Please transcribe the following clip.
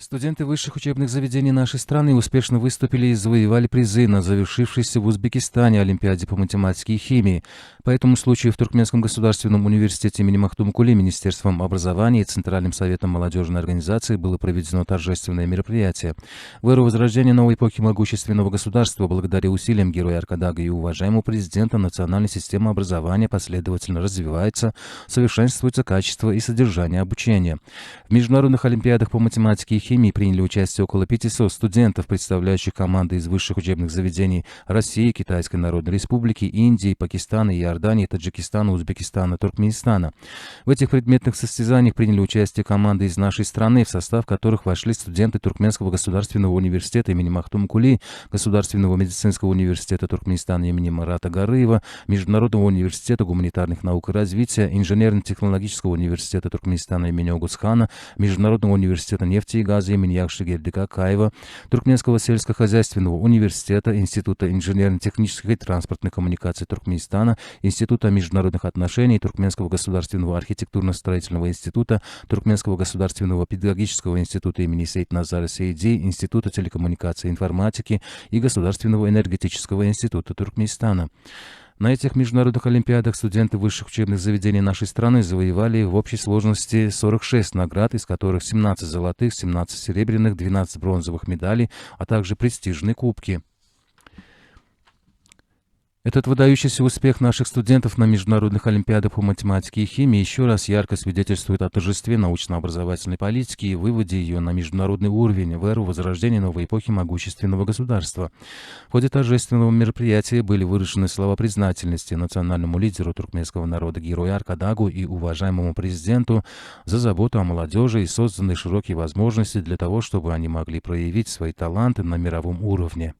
Студенты высших учебных заведений нашей страны успешно выступили и завоевали призы на завершившейся в Узбекистане Олимпиаде по математике и химии. По этому случаю в Туркменском государственном университете имени Махтума Кули Министерством образования и Центральным советом молодежной организации было проведено торжественное мероприятие. В эру возрождения новой эпохи могущественного государства, благодаря усилиям героя Аркадага и уважаемого президента, национальная система образования последовательно развивается, совершенствуется качество и содержание обучения. В международных олимпиадах по математике и химии приняли участие около 500 студентов, представляющих команды из высших учебных заведений России, Китайской Народной Республики, Индии, Пакистана, Иордании, Таджикистана, Узбекистана, Туркменистана. В этих предметных состязаниях приняли участие команды из нашей страны, в состав которых вошли студенты Туркменского государственного университета имени Махтума Кули, Государственного медицинского университета Туркменистана имени Марата Гарыева, Международного университета гуманитарных наук и развития, Инженерно-технологического университета Туркменистана имени Огузхана, Международного университета нефти и газа имени Яхшигердика Каева, Туркменского сельскохозяйственного университета, Института инженерно-технических и транспортных коммуникаций Туркменистана, Института международных отношений, Туркменского государственного архитектурно-строительного института, Туркменского государственного педагогического института имени Сейтназара Сейди, Института телекоммуникации и информатики и Государственного энергетического института Туркменистана. На этих международных олимпиадах студенты высших учебных заведений нашей страны завоевали в общей сложности 46 наград, из которых 17 золотых, 17 серебряных, 12 бронзовых медалей, а также престижные кубки. Этот выдающийся успех наших студентов на международных олимпиадах по математике и химии еще раз ярко свидетельствует о торжестве научно-образовательной политики и выводе ее на международный уровень в эру возрождения новой эпохи могущественного государства. В ходе торжественного мероприятия были выражены слова признательности национальному лидеру туркменского народа герою Аркадагу и уважаемому президенту за заботу о молодежи и созданные широкие возможности для того, чтобы они могли проявить свои таланты на мировом уровне.